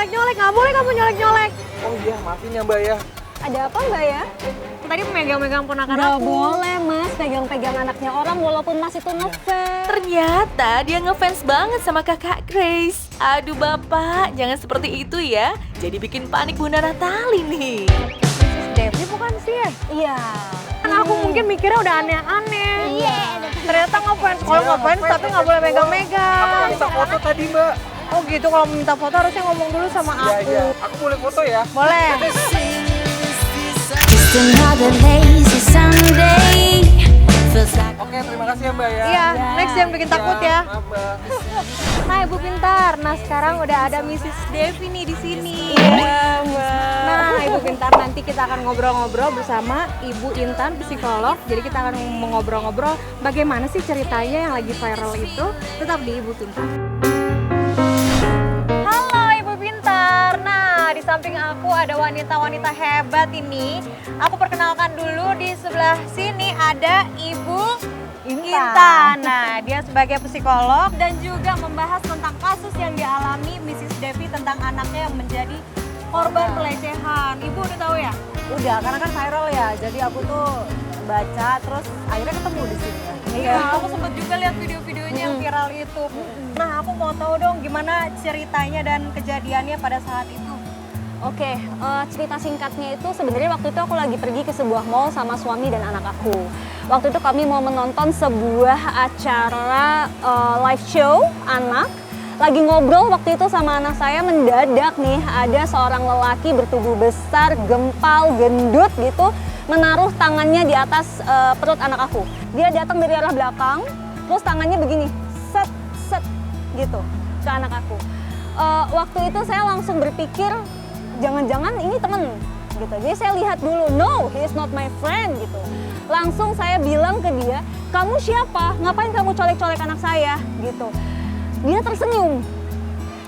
nyolek-nyolek, nggak boleh kamu nyolek-nyolek. Oh iya, maafin ya Mbak ya. Ada apa Mbak ya? Tadi megang-megang ponakan Nggak aku. boleh Mas, pegang-pegang anaknya orang walaupun Mas itu ngefans. Ternyata dia ngefans banget sama kakak Grace. Aduh bapak, jangan seperti itu ya. Jadi bikin panik Bunda Natali nih. Mrs. Devi bukan sih ya? Iya. Kan aku mungkin mikirnya udah aneh-aneh. Iya. Ternyata ngefans. Kalau ngefans tapi nggak boleh Aku megang-megang. minta foto tadi Mbak. Oh gitu, kalau minta foto harusnya ngomong dulu sama Iya, aku. iya. Aku boleh foto ya? Boleh. Just another lazy Sunday. Feels like Oke, terima kasih ya Mbak ya. Iya, next jangan bikin takut ya. Maaf Mbak. Hai Ibu Pintar. Nah, sekarang udah ada Mrs. Devi nih di sini. Iya Mbak. Nah, Ibu Pintar, nanti kita akan ngobrol-ngobrol bersama Ibu Intan, psikolog. Jadi kita akan ngobrol-ngobrol bagaimana sih ceritanya yang lagi viral itu. Tetap di Ibu Pintar. Halo Ibu Pintar. Nah, di samping aku ada wanita-wanita hebat ini. Aku perkenalkan dulu, di sebelah sini ada Ibu Intan. Nah, dia sebagai psikolog dan juga membahas tentang kasus yang dialami Mrs. Devi tentang anaknya yang menjadi korban pelecehan. Ibu udah tahu ya? Udah, karena kan viral ya. Jadi aku tuh baca, terus akhirnya ketemu di sini. Iya, aku sempat juga lihat video-videonya yang viral itu. Nah, aku mau tahu dong gimana ceritanya dan kejadiannya pada saat itu. Oke, cerita singkatnya itu sebenarnya waktu itu aku lagi pergi ke sebuah mall sama suami dan anak aku. Waktu itu kami mau menonton sebuah acara live show anak. Lagi ngobrol waktu itu sama anak saya, mendadak nih ada seorang lelaki bertubuh besar, gempal, gendut gitu, menaruh tangannya di atas perut anak aku. Dia datang dari arah belakang, terus tangannya begini, set, set gitu ke anak aku. Waktu itu saya langsung berpikir, jangan-jangan ini temen gitu. Jadi saya lihat dulu, no, he is not my friend gitu. Langsung saya bilang ke dia, kamu siapa? Ngapain kamu colek-colek anak saya? Gitu. Dia tersenyum.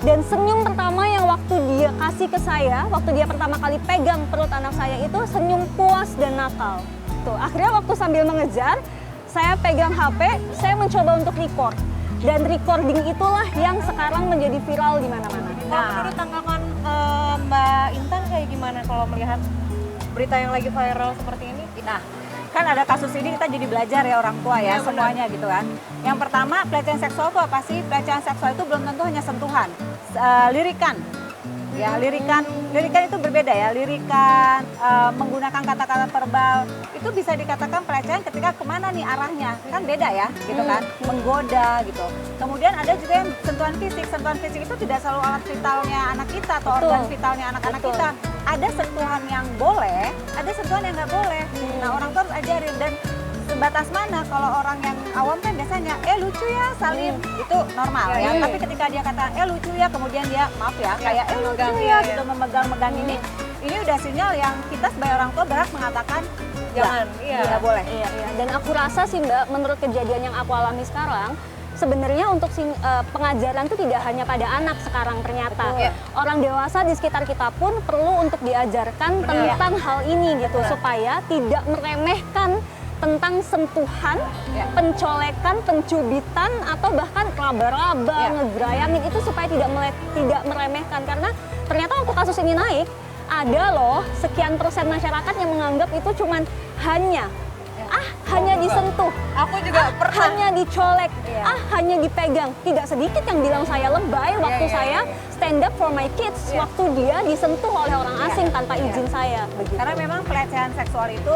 Dan senyum pertama yang waktu dia kasih ke saya, waktu dia pertama kali pegang perut anak saya itu senyum puas dan nakal. Tuh, akhirnya waktu sambil mengejar, saya pegang HP, saya mencoba untuk record. Dan recording itulah yang sekarang menjadi viral di mana-mana. Kalau menurut tanggapan Mbak Intan kayak gimana kalau melihat berita yang lagi viral seperti ini? Nah, kan ada kasus ini kita jadi belajar ya orang tua ya, Iya, semuanya gitu kan. Yang pertama, pelecehan seksual itu apa sih? Pelecehan seksual itu belum tentu hanya sentuhan, lirikan. Ya, lirikan itu berbeda ya. Lirikan, menggunakan kata-kata verbal itu bisa dikatakan pelecehan ketika kemana nih arahnya, kan beda ya, gitu kan, menggoda gitu. Kemudian ada juga yang sentuhan fisik. Sentuhan fisik itu tidak selalu alat vitalnya anak kita atau organ vitalnya anak-anak kita. Ada sentuhan yang boleh, ada sentuhan yang nggak boleh. Nah, orang tua harus ajarin, dan sebatas mana kalau orang yang awam kan biasanya lucu ya salim, itu normal ya. Tapi ketika dia kata lucu ya, kemudian dia maaf ya kayak lucu ya gitu, memegang-megang ini udah sinyal yang kita sebagai orang tua berhak mengatakan Jangan, tidak boleh. Iya. Dan aku rasa sih Mbak, menurut kejadian yang aku alami sekarang, sebenarnya untuk pengajaran itu tidak hanya pada anak sekarang ternyata. Orang dewasa di sekitar kita pun perlu untuk diajarkan tentang hal ini gitu, supaya tidak meremehkan tentang sentuhan, pencolekan, pencubitan, atau bahkan raba-raba, ngegerayangin itu, supaya tidak meremehkan. Karena ternyata waktu kasus ini naik, ada loh sekian persen masyarakat yang menganggap itu cuman hanya disentuh, Aku juga pernah. hanya dicolek, hanya dipegang. Tidak sedikit yang bilang saya lebay waktu saya stand up for my kids, waktu dia disentuh oleh orang asing tanpa izin saya. Begitu. Karena memang pelecehan seksual itu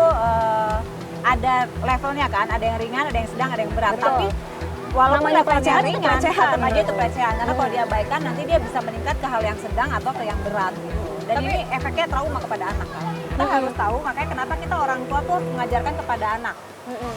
ada levelnya kan, ada yang ringan, ada yang sedang, ada yang berat. Betul. Tapi walaupun Namanya levelnya pelecehan itu ringan, pelecehan. tetap aja itu pelecehan. Karena kalau diabaikan nanti dia bisa meningkat ke hal yang sedang atau ke yang berat. Gitu. Dan ini efeknya trauma kepada anak kan. Kita harus tahu, makanya kenapa kita orang tua tuh mengajarkan kepada anak.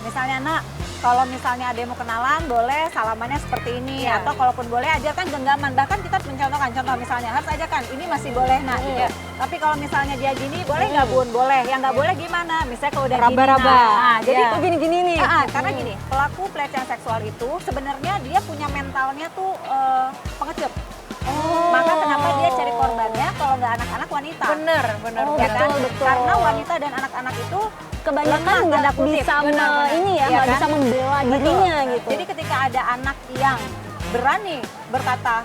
Misalnya nak, kalau misalnya ada yang mau kenalan, boleh salamannya seperti ini. Atau kalaupun boleh ajarkan genggaman. Bahkan kita mencontohkan, contoh misalnya harus ajarkan, ini masih boleh nak. Gitu. Tapi kalau misalnya dia gini, boleh nggak bun? Boleh. Yang nggak boleh gimana? Misalnya kalau udah Raba-raba. gini. Nah, jadi gini-gini nih. karena gini, pelaku pelecehan seksual itu sebenarnya dia punya mentalnya tuh pengecut. Maka kenapa dia cari korbannya kalau nggak anak-anak wanita? Bener. Ya kan? betul. Karena wanita dan anak-anak itu Kebanyakan lemah, nggak tanda kutip. bisa Benar. ini ya, Iya nggak kan? bisa membela dirinya gitu. Jadi ketika ada anak yang berani berkata,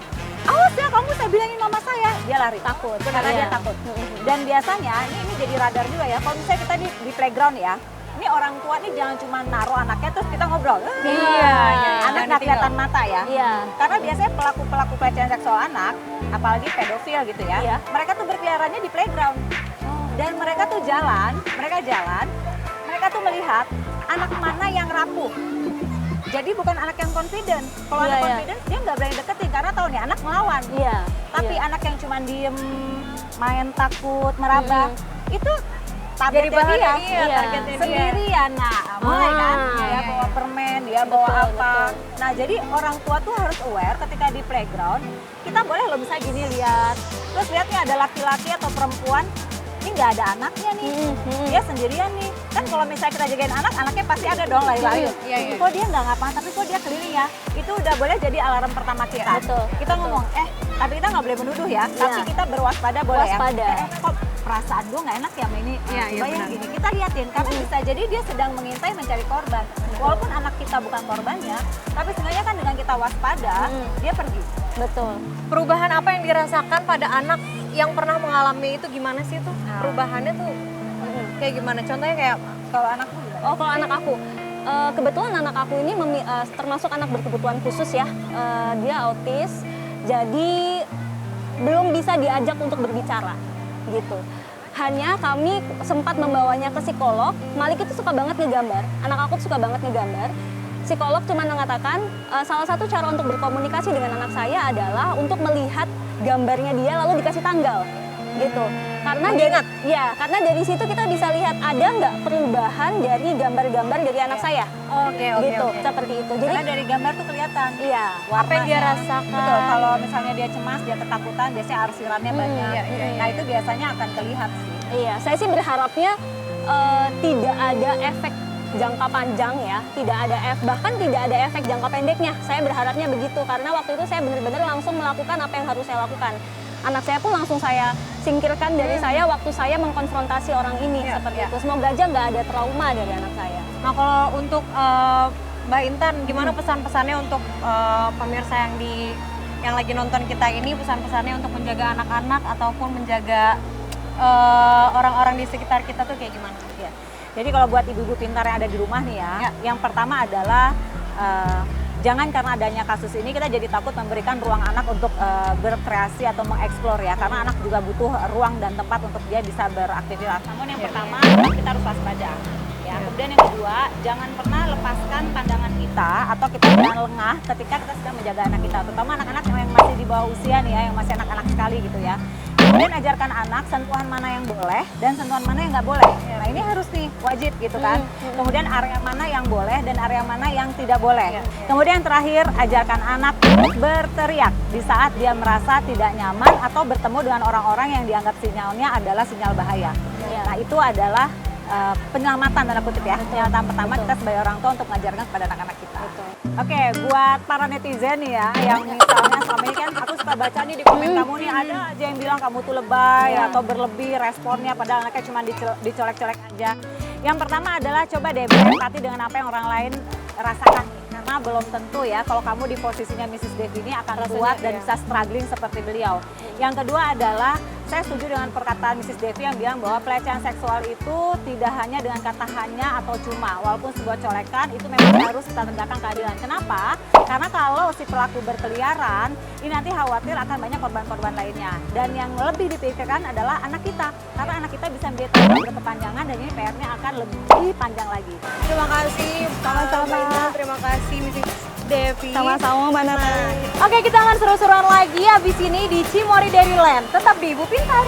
awas ya kamu, saya bilangin mama saya, dia lari. Takut. Karena dia Iya. takut. Dan biasanya ini jadi radar juga ya, kalau misalnya kita di playground ya, ini orang tua nih jangan cuma naruh anaknya terus kita ngobrol. Iya. Anak nggak kelihatan mata ya. Iya. Karena biasanya pelaku-pelaku pelecehan seksual anak, apalagi pedofil gitu ya, Iya. mereka tuh berkeliarannya di playground. Dan mereka tuh jalan, mereka tuh melihat anak mana yang rapuh. Jadi bukan anak yang confident. Kalau Iya, anak iya. confident dia nggak berani deketin karena tahu nih anak melawan. Iya. Tapi iya. anak yang cuma diem, main takut, meraba, itu Jadi targetnya bahan dia. iya, Iya. targetnya dia. Sendirian, nah mulai kan, dia iya, bawa permen, dia bawa Betul, apa. betul. Nah jadi orang tua tuh harus aware ketika di playground, kita boleh loh bisa gini lihat. Terus lihat nih ada laki-laki atau perempuan, ini nggak ada anaknya nih, dia sendirian nih. Kan kalau misalnya kita jagain anak, anaknya pasti ada dong lain-lain. Iya, iya. Kok dia nggak ngapa, tapi kok dia keliling ya. Itu udah boleh jadi alarm pertama kita. Betul, Kita ngomong, tapi kita nggak boleh menuduh ya, tapi Iya. kita berwaspada boleh Waspada. ya. Kok perasaan gue nggak enak ya sama ini. Iya, iya, Bayang benar. gini, kita liatin karena bisa jadi dia sedang mengintai mencari korban. Walaupun anak kita bukan korbannya, tapi sebenarnya kan dengan kita waspada, dia pergi. Betul. Perubahan apa yang dirasakan pada anak yang pernah mengalami itu gimana sih tuh? Perubahannya tuh kayak gimana? Contohnya kayak Kalau anak tuh gimana? Oh, kalau anak aku, kebetulan anak aku ini termasuk anak berkebutuhan khusus ya. Dia autis, jadi belum bisa diajak untuk berbicara, gitu. Hanya kami sempat membawanya ke psikolog. Malik itu suka banget ngegambar. Anak aku suka banget ngegambar. Psikolog cuma mengatakan salah satu cara untuk berkomunikasi dengan anak saya adalah untuk melihat gambarnya dia lalu dikasih tanggal, gitu. Karena dari situ kita bisa lihat ada nggak perubahan dari gambar-gambar dari anak saya, oke, gitu, oke. seperti itu. Jadi Karena dari gambar tuh kelihatan. iya, Apa yang dia warnanya. rasakan? Betul, kalau misalnya dia cemas, dia ketakutan, biasanya arsirannya banyak. iya, iya, Nah itu biasanya akan terlihat sih. iya. Saya sih berharapnya tidak ada efek jangka panjang ya, bahkan tidak ada efek jangka pendeknya. Saya berharapnya begitu karena waktu itu saya benar-benar langsung melakukan apa yang harus saya lakukan. Anak saya pun langsung saya singkirkan dari saya waktu saya mengkonfrontasi orang ini seperti itu. Semoga aja nggak ada trauma dari anak saya. Nah kalau untuk Mbak Intan, gimana pesan-pesannya untuk pemirsa yang lagi nonton kita ini, pesan-pesannya untuk menjaga anak-anak ataupun menjaga orang-orang di sekitar kita tuh kayak gimana? Ya. Jadi kalau buat ibu-ibu pintar yang ada di rumah nih ya, yang pertama adalah jangan karena adanya kasus ini kita jadi takut memberikan ruang anak untuk berkreasi atau mengeksplor ya, karena anak juga butuh ruang dan tempat untuk dia bisa beraktivitas. Namun yang pertama kita harus waspada. Ya. Kemudian yang kedua, jangan pernah lepaskan pandangan kita atau kita jangan lengah ketika kita sedang menjaga anak kita, terutama anak-anak yang masih di bawah usia nih ya, yang masih anak-anak sekali gitu ya. Kemudian ajarkan anak sentuhan mana yang boleh dan sentuhan mana yang nggak boleh. Nah ini harus nih wajib gitu kan. Kemudian area mana yang boleh dan area mana yang tidak boleh. Kemudian terakhir ajarkan anak untuk berteriak di saat dia merasa tidak nyaman atau bertemu dengan orang-orang yang dianggap sinyalnya adalah sinyal bahaya. Nah itu adalah penyelamatan tanda kutip ya. Penyelamatan pertama kita sebagai orang tua untuk mengajarkan kepada anak-anak kita. Oke, buat para netizen nih ya, yang misalnya selama ini kan aku suka baca nih di komen kamu nih ada aja yang bilang kamu tuh lebay atau berlebih responnya padahal anaknya cuma dicolek-colek aja. Yang pertama adalah coba deh berempati dengan apa yang orang lain rasakan. Karena belum tentu ya kalau kamu di posisinya Mrs. Devi ini akan kuat dan bisa struggling seperti beliau. Yang kedua adalah saya setuju dengan perkataan Mrs. Devi yang bilang bahwa pelecehan seksual itu tidak hanya dengan kata hanya atau cuma. Walaupun sebuah colekan itu memang harus kita tegakkan keadilan. Kenapa? Karena kalau si pelaku berkeliaran, ini nanti khawatir akan banyak korban-korban lainnya. Dan yang lebih dipikirkan adalah anak kita. Karena anak kita bisa menjadi trauma berkepanjangan dan ini PR-nya akan lebih panjang lagi. Terima kasih, Sama-sama. terima kasih Mrs. Devi. Sama-sama Mbak Nata. Oke, kita akan seru-seruan lagi abis ini di Cimory Dairyland. Tetap di Ibu Pintar.